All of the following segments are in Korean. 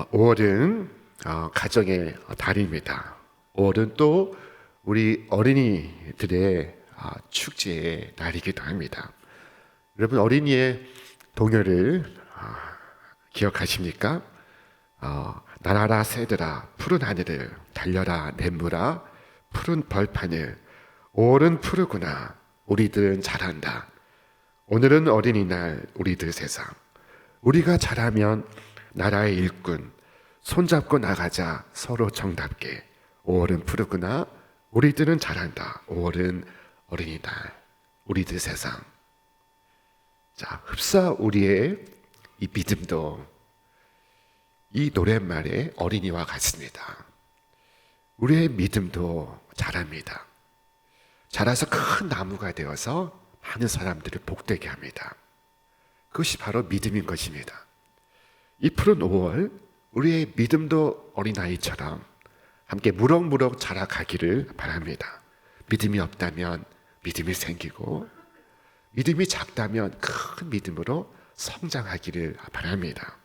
5월은 가정의 달입니다. 5월은 또 우리 어린이들의 축제의 날이기도 합니다. 여러분 어린이의 동요를 기억하십니까? 날아라 새들아 푸른 하늘을 달려라 냇물아 푸른 벌판을 5월은 푸르구나 우리들은 잘한다. 오늘은 어린이날 우리들 세상 우리가 잘하면 나라의 일꾼 손잡고 나가자 서로 정답게 5월은 푸르구나 우리들은 잘한다. 5월은 어린이날 우리들 세상. 자, 흡사 우리의 이 믿음도 이 노랫말의 어린이와 같습니다. 우리의 믿음도 자랍니다. 자라서 큰 나무가 되어서 많은 사람들을 복되게 합니다. 그것이 바로 믿음인 것입니다. 이 푸른 5월 우리의 믿음도 어린아이처럼 함께 무럭무럭 자라가기를 바랍니다. 믿음이 없다면 믿음이 생기고 믿음이 작다면 큰 믿음으로 성장하기를 바랍니다.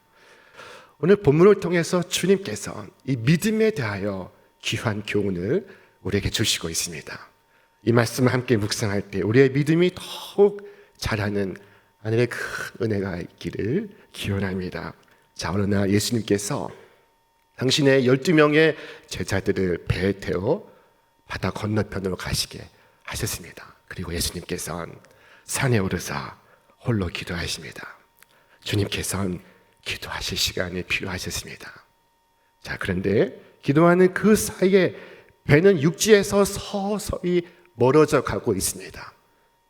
오늘 본문을 통해서 주님께서 이 믿음에 대하여 귀한 교훈을 우리에게 주시고 있습니다. 이 말씀을 함께 묵상할 때 우리의 믿음이 더욱 자라는 하늘의 큰 은혜가 있기를 기원합니다. 자, 어느 날 예수님께서 당신의 12명의 제자들을 배에 태워 바다 건너편으로 가시게 하셨습니다. 그리고 예수님께서는 산에 오르사 홀로 기도하십니다. 주님께서는 기도하실 시간이 필요하셨습니다. 자, 그런데 기도하는 그 사이에 배는 육지에서 서서히 멀어져 가고 있습니다.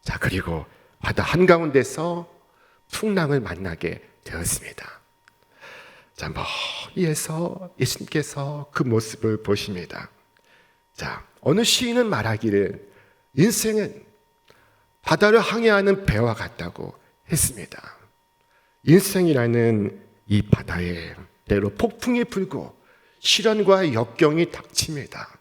자, 그리고 바다 한가운데서 풍랑을 만나게 되었습니다. 자, 멀리에서 예수님께서 그 모습을 보십니다. 자, 어느 시인은 말하기를 인생은 바다를 항해하는 배와 같다고 했습니다. 인생이라는 이 바다에 때로 폭풍이 불고 시련과 역경이 닥칩니다.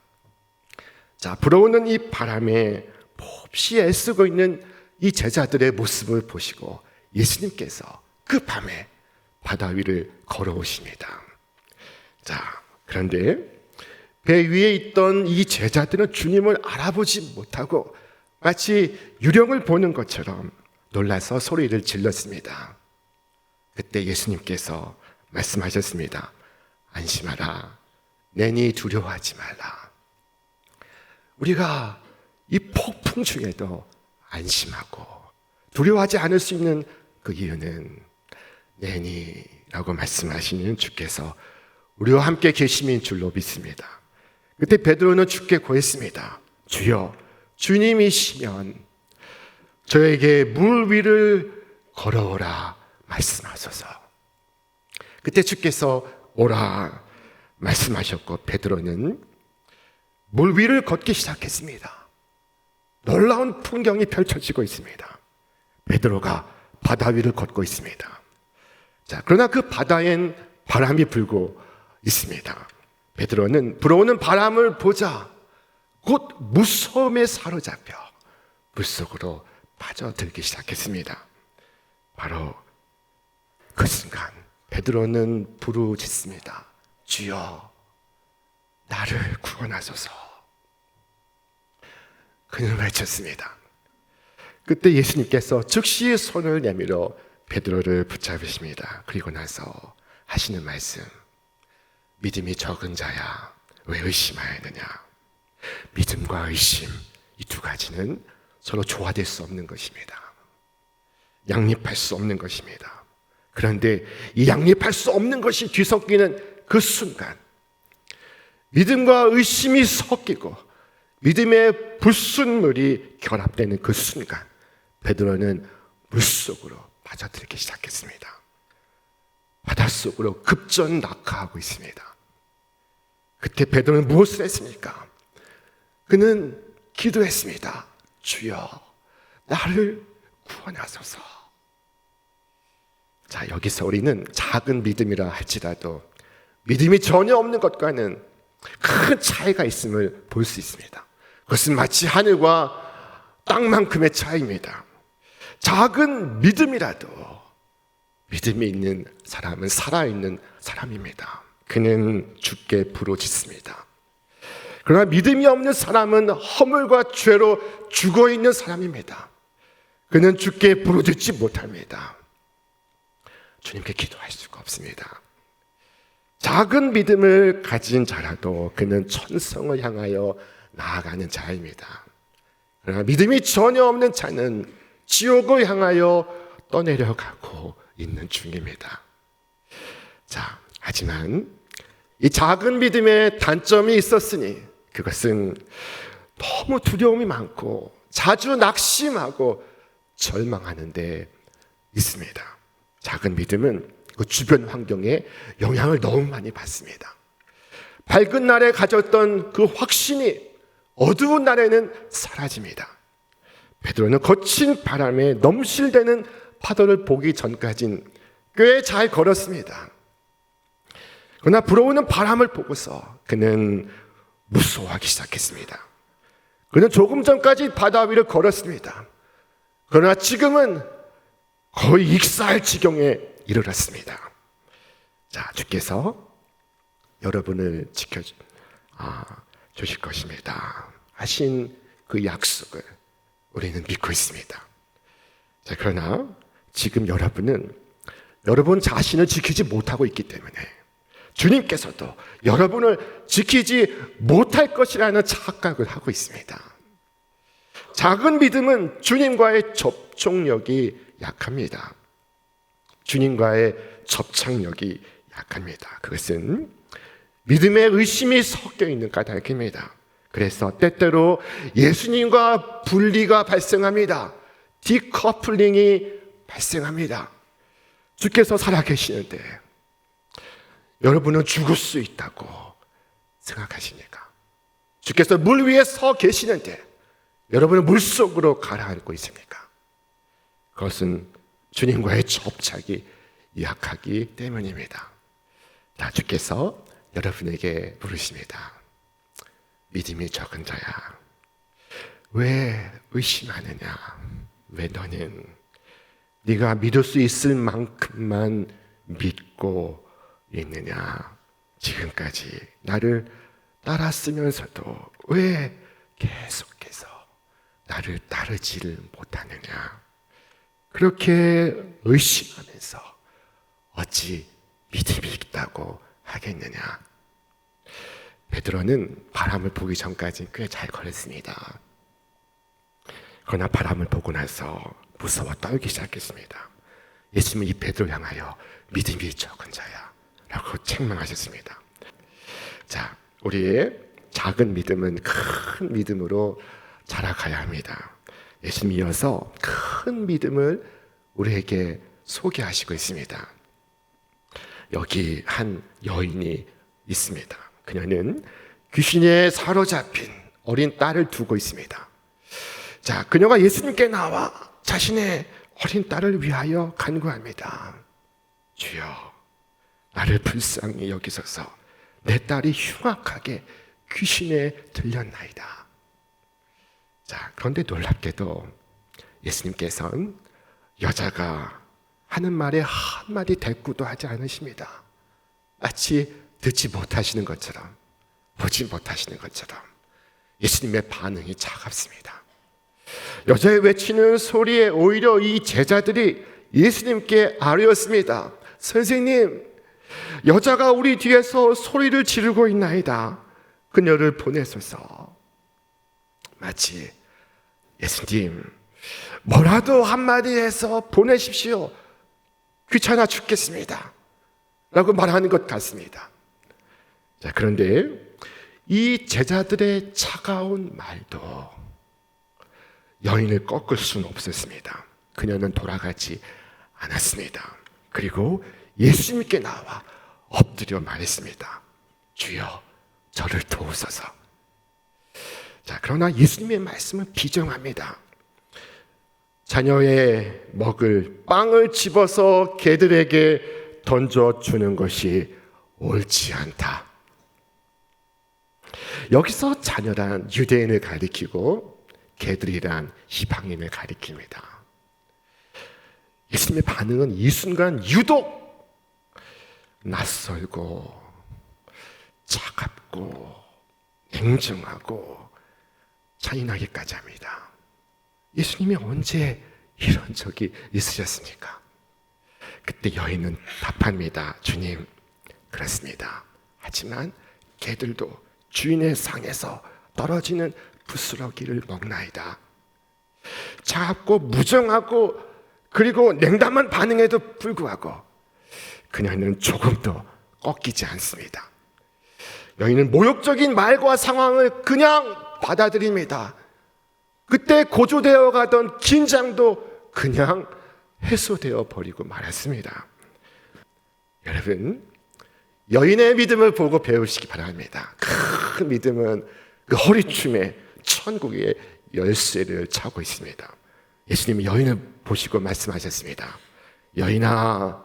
자, 불어오는 이 바람에 몹시 애쓰고 있는 이 제자들의 모습을 보시고 예수님께서 그 밤에 바다 위를 걸어오십니다. 자, 그런데 배 위에 있던 이 제자들은 주님을 알아보지 못하고 마치 유령을 보는 것처럼 놀라서 소리를 질렀습니다. 그때 예수님께서 말씀하셨습니다. 안심하라. 내니 두려워하지 말라. 우리가 이 폭풍 중에도 안심하고 두려워하지 않을 수 있는 그 이유는 내니라고 말씀하시는 주께서 우리와 함께 계심인 줄로 믿습니다. 그때 베드로는 주께 고했습니다. 주여, 주님이시면 저에게 물 위를 걸어오라 말씀하소서. 그때 주께서 오라 말씀하셨고 베드로는 물 위를 걷기 시작했습니다. 놀라운 풍경이 펼쳐지고 있습니다. 베드로가 바다 위를 걷고 있습니다. 자, 그러나 그 바다엔 바람이 불고 있습니다. 베드로는 불어오는 바람을 보자 곧 무서움에 사로잡혀 물속으로 빠져들기 시작했습니다. 바로 그 순간 베드로는 부르짖습니다. 주여, 나를 구원하소서. 그는 외쳤습니다. 그때 예수님께서 즉시 손을 내밀어 베드로를 붙잡으십니다. 그리고 나서 하시는 말씀, 믿음이 적은 자야 왜 의심하였느냐. 믿음과 의심, 이 두 가지는 서로 조화될 수 없는 것입니다. 양립할 수 없는 것입니다. 그런데 이 양립할 수 없는 것이 뒤섞이는 그 순간, 믿음과 의심이 섞이고 믿음의 불순물이 결합되는 그 순간 베드로는 물속으로 빠져들기 시작했습니다. 바닷속으로 급전 낙하하고 있습니다. 그때 베드로는 무엇을 했습니까? 그는 기도했습니다. 주여, 나를 구원하소서. 자, 여기서 우리는 작은 믿음이라 할지라도 믿음이 전혀 없는 것과는 큰 차이가 있음을 볼 수 있습니다. 그것은 마치 하늘과 땅만큼의 차이입니다. 작은 믿음이라도 믿음이 있는 사람은 살아있는 사람입니다. 그는 주께 부르짖습니다. 그러나 믿음이 없는 사람은 허물과 죄로 죽어있는 사람입니다. 그는 주께 부르짖지 못합니다. 주님께 기도할 수가 없습니다. 작은 믿음을 가진 자라도 그는 천성을 향하여 나아가는 자입니다. 그러나 믿음이 전혀 없는 자는 지옥을 향하여 떠내려가고 있는 중입니다. 자, 하지만 이 작은 믿음에 단점이 있었으니 그것은 너무 두려움이 많고 자주 낙심하고 절망하는 데 있습니다. 작은 믿음은 그 주변 환경에 영향을 너무 많이 받습니다. 밝은 날에 가졌던 그 확신이 어두운 날에는 사라집니다. 베드로는 거친 바람에 넘실대는 파도를 보기 전까진 꽤 잘 걸었습니다. 그러나 불어오는 바람을 보고서 그는 무서워하기 시작했습니다. 그는 조금 전까지 바다 위를 걸었습니다. 그러나 지금은 거의 익사할 지경에 이르렀습니다. 자, 주께서 여러분을 지켜주실 것입니다 하신 그 약속을 우리는 믿고 있습니다. 자, 그러나 지금 여러분은 여러분 자신을 지키지 못하고 있기 때문에 주님께서도 여러분을 지키지 못할 것이라는 착각을 하고 있습니다. 작은 믿음은 주님과의 접촉력이 약합니다. 주님과의 접착력이 약합니다. 그것은 믿음의 의심이 섞여 있는 까닭입니다. 그래서 때때로 예수님과 분리가 발생합니다. 디커플링이 발생합니다. 주께서 살아계시는데 여러분은 죽을 수 있다고 생각하십니까? 주께서 물 위에 서 계시는데 여러분은 물속으로 가라앉고 있습니까? 그것은 주님과의 접착이 약하기 때문입니다. 자, 주께서 여러분에게 물으십니다. 믿음이 적은 자야, 왜 의심하느냐? 왜 너는 네가 믿을 수 있을 만큼만 믿고 있느냐? 지금까지 나를 따랐으면서도 왜 계속해서 나를 따르지를 못하느냐? 그렇게 의심하면서 어찌 믿음이 있다고 하겠느냐? 베드로는 바람을 보기 전까지 꽤 잘 걸었습니다. 그러나 바람을 보고 나서 무서워 떨기 시작했습니다. 예수님은 이 베드로를 향하여 믿음이 적은 자야 라고 책망하셨습니다. 자, 우리의 작은 믿음은 큰 믿음으로 자라가야 합니다. 예수님이 이어서 큰 믿음을 우리에게 소개하시고 있습니다. 여기 한 여인이 있습니다. 그녀는 귀신에 사로잡힌 어린 딸을 두고 있습니다. 자, 그녀가 예수님께 나와 자신의 어린 딸을 위하여 간구합니다. 주여, 나를 불쌍히 여기소서. 내 딸이 흉악하게 귀신에 들렸나이다. 자, 그런데 놀랍게도 예수님께서는 여자가 하는 말에 한마디 대꾸도 하지 않으십니다. 마치 듣지 못하시는 것처럼, 보지 못하시는 것처럼 예수님의 반응이 차갑습니다. 여자의 외치는 소리에 오히려 이 제자들이 예수님께 아뢰었습니다. 선생님, 여자가 우리 뒤에서 소리를 지르고 있나이다. 그녀를 보내소서. 마치 예수님, 뭐라도 한마디 해서 보내십시오. 귀찮아 죽겠습니다 라고 말하는 것 같습니다. 자, 그런데 이 제자들의 차가운 말도 여인을 꺾을 수는 없었습니다. 그녀는 돌아가지 않았습니다. 그리고 예수님께 나와 엎드려 말했습니다. 주여, 저를 도우소서. 자, 그러나 예수님의 말씀은 비정합니다. 자녀의 먹을 빵을 집어서 개들에게 던져주는 것이 옳지 않다. 여기서 자녀란 유대인을 가리키고 개들이란 이방인을 가리킵니다. 예수님의 반응은 이 순간 유독 낯설고 차갑고 냉정하고 잔인하기까지 합니다. 예수님이 언제 이런 적이 있으셨습니까? 그때 여인은 답합니다. 주님, 그렇습니다. 하지만 개들도 주인의 상에서 떨어지는 부스러기를 먹나이다. 차갑고 무정하고 그리고 냉담한 반응에도 불구하고 그녀는 조금도 꺾이지 않습니다. 여인은 모욕적인 말과 상황을 그냥 받아들입니다. 그때 고조되어 가던 긴장도 그냥 해소되어 버리고 말았습니다. 여러분, 여인의 믿음을 보고 배우시기 바랍니다. 큰 믿음은 그 허리춤에 천국의 열쇠를 차고 있습니다. 예수님이 여인을 보시고 말씀하셨습니다. 여인아,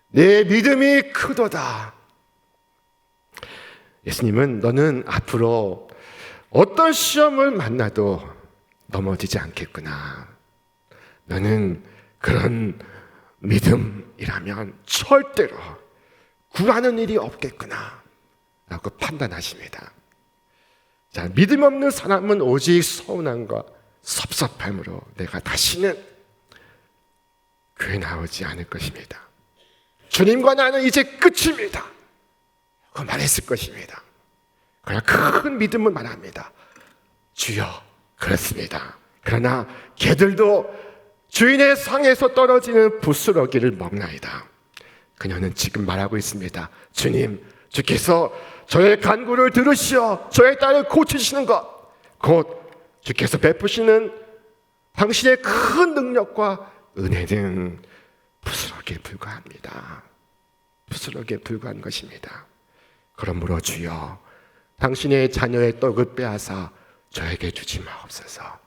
내 믿음이 크도다. 예수님은 너는 앞으로 어떤 시험을 만나도 넘어지지 않겠구나. 너는 그런 믿음이라면 절대로 구하는 일이 없겠구나 라고 판단하십니다. 자, 믿음 없는 사람은 오직 서운함과 섭섭함으로 내가 다시는 교회 나오지 않을 것입니다. 주님과 나는 이제 끝입니다 그 말했을 것입니다. 그러나 큰 믿음을 말합니다. 주여, 그렇습니다. 그러나 개들도 주인의 상에서 떨어지는 부스러기를 먹나이다. 그녀는 지금 말하고 있습니다. 주님, 주께서 저의 간구를 들으시어 저의 딸을 고치시는 것, 곧 주께서 베푸시는 당신의 큰 능력과 은혜는 부스러기에 불과합니다. 부스러기에 불과한 것입니다. 그러므로 주여, 당신의 자녀의 떡을 빼앗아 저에게 주지 마옵소서.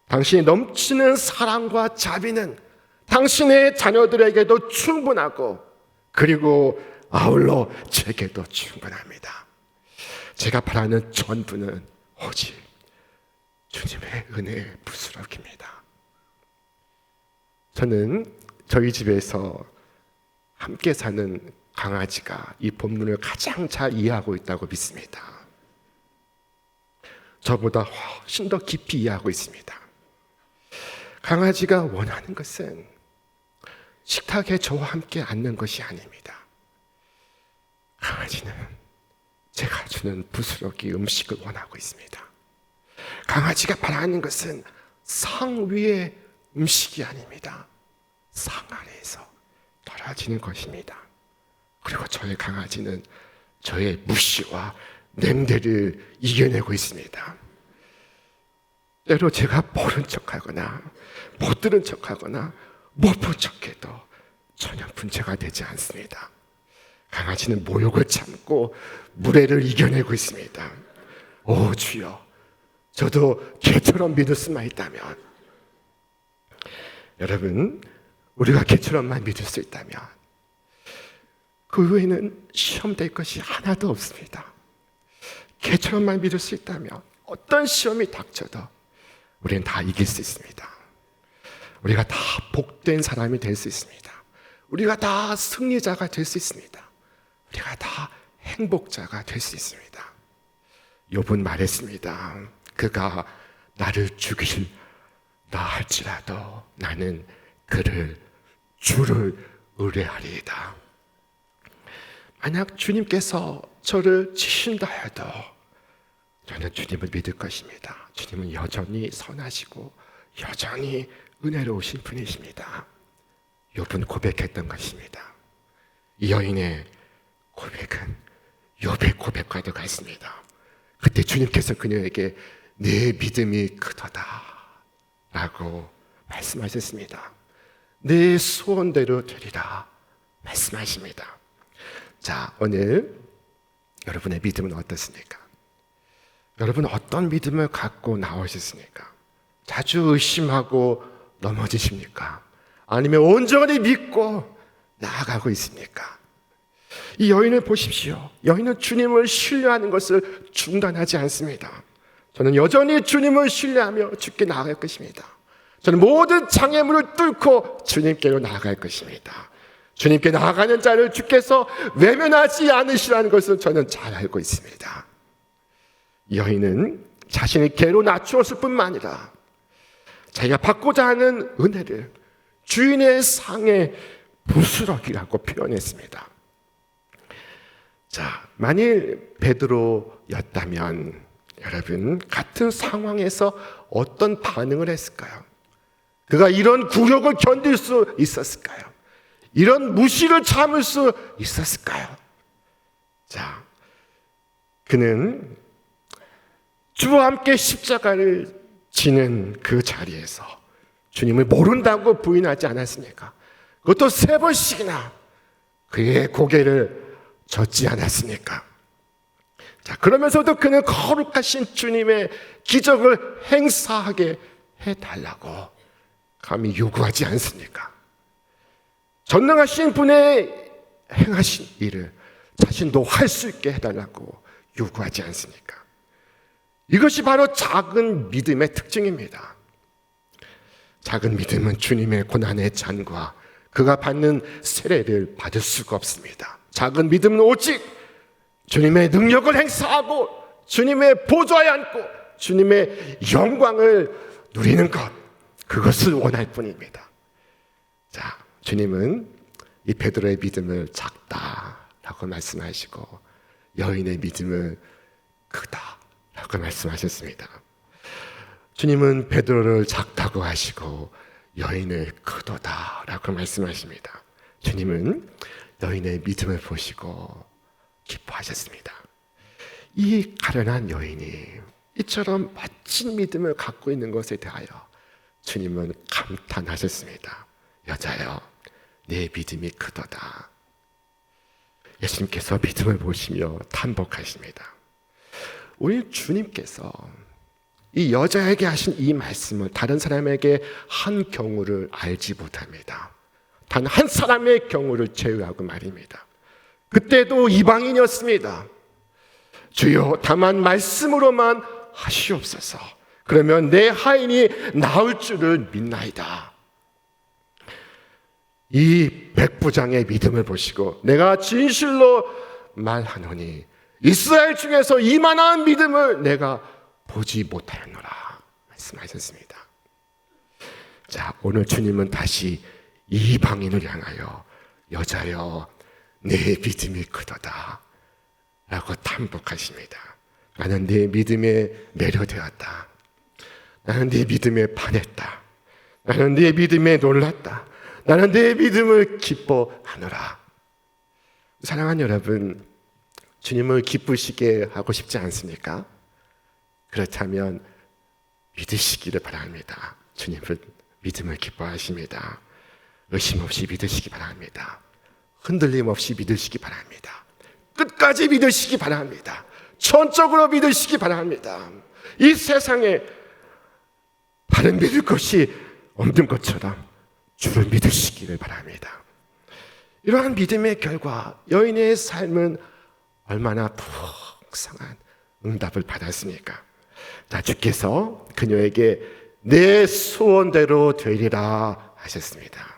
당신의 넘치는 사랑과 자비는 당신의 자녀들에게도 충분하고 그리고 아울러 제게도 충분합니다. 제가 바라는 전부는 오직 주님의 은혜의 부스러기입니다. 저는 저희 집에서 함께 사는 강아지가 이 본문을 가장 잘 이해하고 있다고 믿습니다. 저보다 훨씬 더 깊이 이해하고 있습니다. 강아지가 원하는 것은 식탁에 저와 함께 앉는 것이 아닙니다. 강아지는 제가 주는 부스러기 음식을 원하고 있습니다. 강아지가 바라는 것은 상 위의 음식이 아닙니다. 상 아래에서 떨어지는 것입니다. 그리고 저의 강아지는 저의 무시와 냉대를 이겨내고 있습니다. 때로 제가 모른 척하거나 못 들은 척하거나 못 본 척해도 전혀 문제가 되지 않습니다. 강아지는 모욕을 참고 무례를 이겨내고 있습니다. 오 주여, 저도 개처럼 믿을 수만 있다면, 여러분, 우리가 개처럼만 믿을 수 있다면 그 외에는 시험될 것이 하나도 없습니다. 개처럼만 믿을 수 있다면 어떤 시험이 닥쳐도 우리는 다 이길 수 있습니다. 우리가 다 복된 사람이 될 수 있습니다. 우리가 다 승리자가 될 수 있습니다. 우리가 다 행복자가 될 수 있습니다. 욥은 말했습니다. 그가 나를 죽이려 할지라도 나는 그를 주를 의뢰하리이다. 만약 주님께서 저를 치신다 해도 저는 주님을 믿을 것입니다. 주님은 여전히 선하시고 여전히 은혜로우신 분이십니다. 욥은 고백했던 것입니다. 이 여인의 고백은 욥의 고백과도 같습니다. 그때 주님께서 그녀에게 내 믿음이 크도다 라고 말씀하셨습니다. 내 소원대로 되리라 말씀하십니다. 자, 오늘 여러분의 믿음은 어떻습니까? 여러분 어떤 믿음을 갖고 나오셨습니까? 자주 의심하고 넘어지십니까? 아니면 온전히 믿고 나아가고 있습니까? 이 여인을 보십시오. 여인은 주님을 신뢰하는 것을 중단하지 않습니다. 저는 여전히 주님을 신뢰하며 주께 나아갈 것입니다. 저는 모든 장애물을 뚫고 주님께로 나아갈 것입니다. 주님께 나아가는 자를 주께서 외면하지 않으시라는 것을 저는 잘 알고 있습니다. 여인은 자신의 개로 낮추었을 뿐만 아니라 자기가 받고자 하는 은혜를 주인의 상에 부스러기라고 표현했습니다. 자, 만일 베드로였다면 여러분 같은 상황에서 어떤 반응을 했을까요? 그가 이런 굴욕을 견딜 수 있었을까요? 이런 무시를 참을 수 있었을까요? 자, 그는 주와 함께 십자가를 지는 그 자리에서 주님을 모른다고 부인하지 않았습니까? 그것도 3번씩이나 그의 고개를 젓지 않았습니까? 자, 그러면서도 그는 거룩하신 주님의 기적을 행사하게 해달라고 감히 요구하지 않습니까? 전능하신 분의 행하신 일을 자신도 할 수 있게 해달라고 요구하지 않습니까? 이것이 바로 작은 믿음의 특징입니다. 작은 믿음은 주님의 고난의 잔과 그가 받는 세례를 받을 수가 없습니다. 작은 믿음은 오직 주님의 능력을 행사하고 주님의 보좌에 앉고 주님의 영광을 누리는 것, 그것을 원할 뿐입니다. 자, 주님은 이 베드로의 믿음을 작다라고 말씀하시고 여인의 믿음을 크다라고 말씀하셨습니다. 주님은 베드로를 작다고 하시고 여인을 크도다라고 말씀하십니다. 주님은 여인의 믿음을 보시고 기뻐하셨습니다. 이 가련한 여인이 이처럼 멋진 믿음을 갖고 있는 것에 대하여 주님은 감탄하셨습니다. 여자여, 내 믿음이 크도다. 예수님께서 믿음을 보시며 탄복하십니다. 우리 주님께서 이 여자에게 하신 이 말씀을 다른 사람에게 한 경우를 알지 못합니다. 단 한 사람의 경우를 제외하고 말입니다. 그때도 이방인이었습니다. 주여, 다만 말씀으로만 하시옵소서. 그러면 내 하인이 나을 줄을 믿나이다. 이 백부장의 믿음을 보시고 내가 진실로 말하노니 이스라엘 중에서 이만한 믿음을 내가 보지 못하였노라 말씀하셨습니다. 자, 오늘 주님은 다시 이방인을 향하여 여자여, 내 믿음이 크도다 라고 탄복하십니다. 나는 네 믿음에 매료되었다. 나는 네 믿음에 반했다. 나는 네 믿음에 놀랐다. 나는 네 믿음을 기뻐하노라. 사랑하는 여러분, 주님을 기쁘시게 하고 싶지 않습니까? 그렇다면 믿으시기를 바랍니다. 주님은 믿음을 기뻐하십니다. 의심 없이 믿으시기 바랍니다. 흔들림 없이 믿으시기 바랍니다. 끝까지 믿으시기 바랍니다. 전적으로 믿으시기 바랍니다. 이 세상에 다른 믿을 것이 없는 것처럼 주를 믿으시기를 바랍니다. 이러한 믿음의 결과 여인의 삶은 얼마나 풍성한 응답을 받았습니까? 자, 주께서 그녀에게 내 소원대로 되리라 하셨습니다.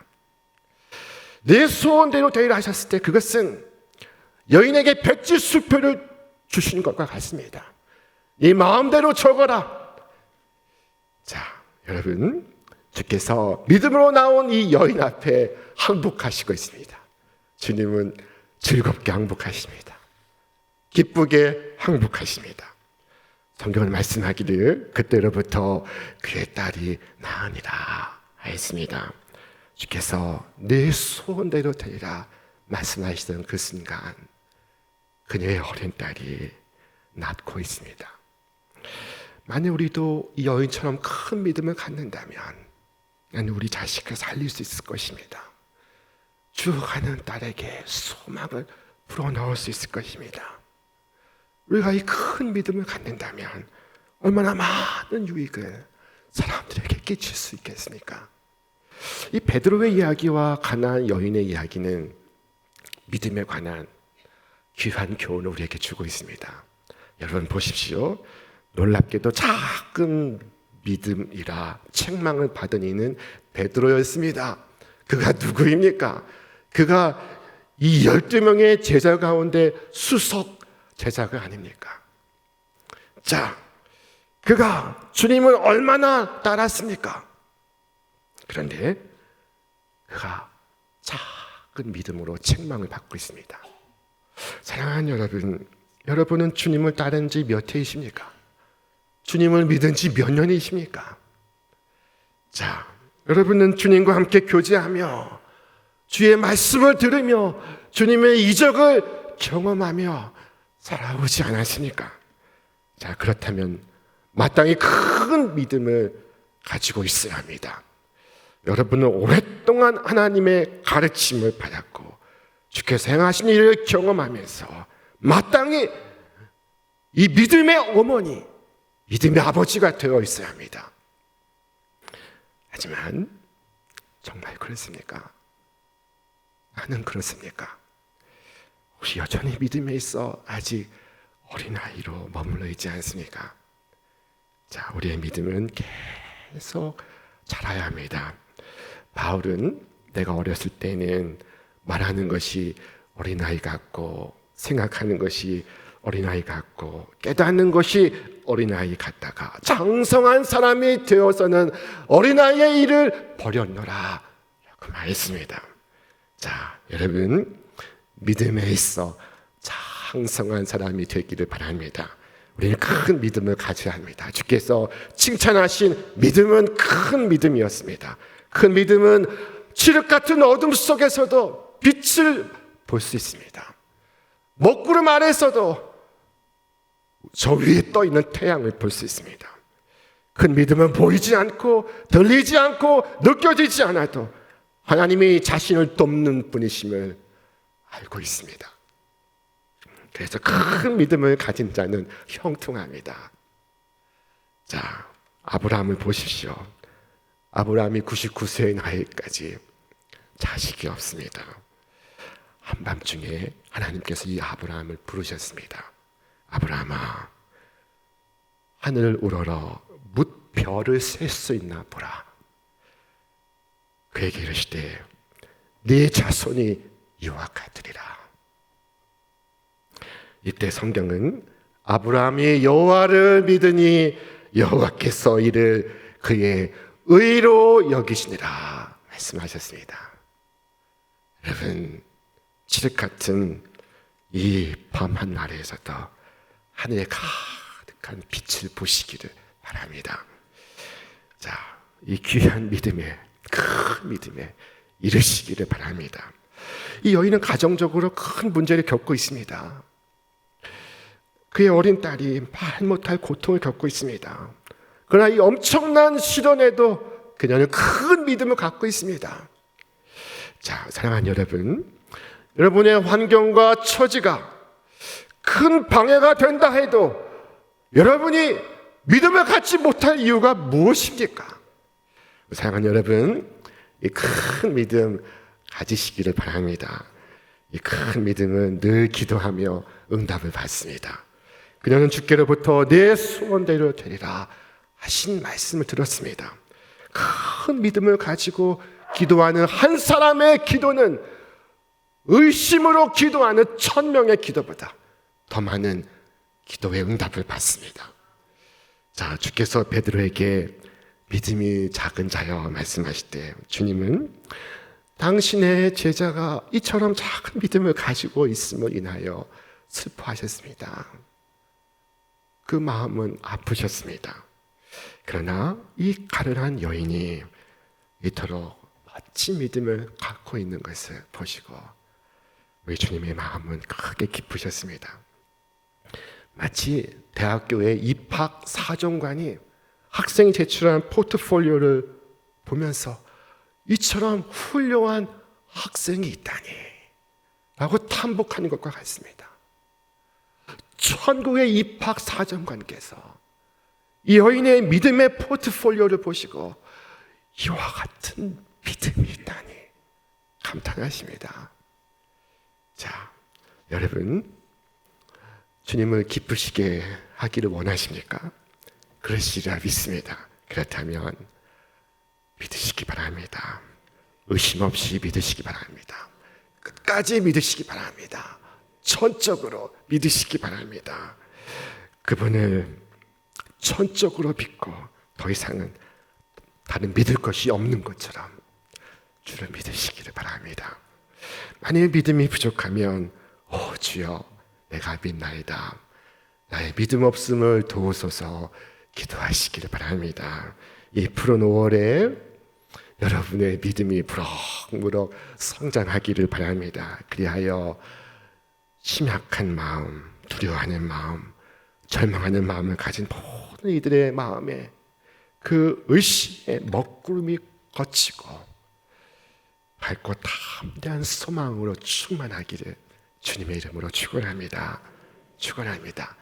내 소원대로 되리라 하셨을 때 그것은 여인에게 백지수표를 주신 것과 같습니다. 네 마음대로 적어라. 자, 여러분, 주께서 믿음으로 나온 이 여인 앞에 항복하시고 있습니다. 주님은 즐겁게 항복하십니다. 기쁘게 항복하십니다. 성경은 말씀하기를 그때로부터 그의 딸이 나으니라 하였습니다. 주께서 내 소원대로 되리라 말씀하시던 그 순간 그녀의 어린 딸이 낳고 있습니다. 만약 우리도 이 여인처럼 큰 믿음을 갖는다면 나는 우리 자식을 살릴 수 있을 것입니다. 죽어가는 딸에게 소망을 불어넣을 수 있을 것입니다. 우리가 이 큰 믿음을 갖는다면 얼마나 많은 유익을 사람들에게 끼칠 수 있겠습니까? 이 베드로의 이야기와 가나안 여인의 이야기는 믿음에 관한 귀한 교훈을 우리에게 주고 있습니다. 여러분 보십시오. 놀랍게도 작은 믿음이라 책망을 받은 이는 베드로였습니다. 그가 누구입니까? 그가 이 12명의 제자 가운데 수석 제자가 아닙니까? 자, 그가 주님을 얼마나 따랐습니까? 그런데 그가 작은 믿음으로 책망을 받고 있습니다. 사랑하는 여러분, 여러분은 주님을 따른 지 몇 해이십니까? 주님을 믿은 지 몇 년이십니까? 자, 여러분은 주님과 함께 교제하며 주의 말씀을 들으며 주님의 이적을 경험하며 살아오지 않았습니까? 자, 그렇다면 마땅히 큰 믿음을 가지고 있어야 합니다. 여러분은 오랫동안 하나님의 가르침을 받았고 주께서 행하신 일을 경험하면서 마땅히 이 믿음의 어머니, 믿음의 아버지가 되어 있어야 합니다. 하지만 정말 그렇습니까? 나는 그렇습니까? 혹시 여전히 믿음에 있어 아직 어린아이로 머물러 있지 않습니까? 자, 우리의 믿음은 계속 자라야 합니다. 바울은 내가 어렸을 때는 말하는 것이 어린아이 같고 생각하는 것이 어린아이 같고 깨닫는 것이 어린아이 같다가 장성한 사람이 되어서는 어린아이의 일을 버렸노라 라고 말했습니다. 자, 여러분 믿음에 있어 장성한 사람이 되기를 바랍니다. 우리는 큰 믿음을 가져야 합니다. 주께서 칭찬하신 믿음은 큰 믿음이었습니다. 큰 믿음은 칠흑 같은 어둠 속에서도 빛을 볼 수 있습니다. 먹구름 아래서도 저 위에 떠 있는 태양을 볼 수 있습니다. 큰 믿음은 보이지 않고 들리지 않고 느껴지지 않아도 하나님이 자신을 돕는 분이심을 알고 있습니다. 그래서 큰 믿음을 가진 자는 형통합니다. 자, 아브라함을 보십시오. 아브라함이 99세의 나이까지 자식이 없습니다. 한밤중에 하나님께서 이 아브라함을 부르셨습니다. 아브라함아, 하늘을 우러러 뭇 별을 셀 수 있나 보라. 그에게 이르시되 네 자손이 이와 같으리라. 이때 성경은 아브라함이 여호와를 믿으니 여호와께서 이를 그의 의로 여기시니라 말씀하셨습니다. 여러분, 칠흑 같은 이 밤 한날에서도 하늘에 가득한 빛을 보시기를 바랍니다. 자, 이 귀한 믿음에, 큰 믿음에 이르시기를 바랍니다. 이 여인은 가정적으로 큰 문제를 겪고 있습니다. 그의 어린 딸이 말 못할 고통을 겪고 있습니다. 그러나 이 엄청난 시련에도 그녀는 큰 믿음을 갖고 있습니다. 자, 사랑하는 여러분, 여러분의 환경과 처지가 큰 방해가 된다 해도 여러분이 믿음을 갖지 못할 이유가 무엇입니까? 사랑하는 여러분, 이 큰 믿음 가지시기를 바랍니다. 이 큰 믿음은 늘 기도하며 응답을 받습니다. 그녀는 주께로부터 내 소원대로 되리라 하신 말씀을 들었습니다. 큰 믿음을 가지고 기도하는 한 사람의 기도는 의심으로 기도하는 1000명의 기도보다 더 많은 기도의 응답을 받습니다. 자, 주께서 베드로에게 믿음이 작은 자여 말씀하실 때 주님은 당신의 제자가 이처럼 작은 믿음을 가지고 있음을 인하여 슬퍼하셨습니다. 그 마음은 아프셨습니다. 그러나 이 가련한 여인이 이토록 멋진 믿음을 갖고 있는 것을 보시고 우리 주님의 마음은 크게 기쁘셨습니다. 마치 대학교의 입학 사정관이 학생이 제출한 포트폴리오를 보면서 이처럼 훌륭한 학생이 있다니 라고 탐복하는 것과 같습니다. 천국의 입학 사정관께서 이 여인의 믿음의 포트폴리오를 보시고 이와 같은 믿음이 있다니 감탄하십니다. 자, 여러분, 주님을 기쁘시게 하기를 원하십니까? 그러시리라 믿습니다. 그렇다면 믿으시기 바랍니다. 의심 없이 믿으시기 바랍니다. 끝까지 믿으시기 바랍니다. 전적으로 믿으시기 바랍니다. 그분을 전적으로 믿고 더 이상은 다른 믿을 것이 없는 것처럼 주를 믿으시기를 바랍니다. 만일 믿음이 부족하면 주여 내가 믿나이다, 나의 믿음 없음을 도우소서 기도하시기를 바랍니다. 이 푸른 5월에 여러분의 믿음이 무럭무럭 성장하기를 바랍니다. 그리하여 심약한 마음, 두려워하는 마음, 절망하는 마음을 가진 모든 이들의 마음에 그 의심의 먹구름이 걷히고 밝고 담대한 소망으로 충만하기를 주님의 이름으로 축원합니다. 축원합니다.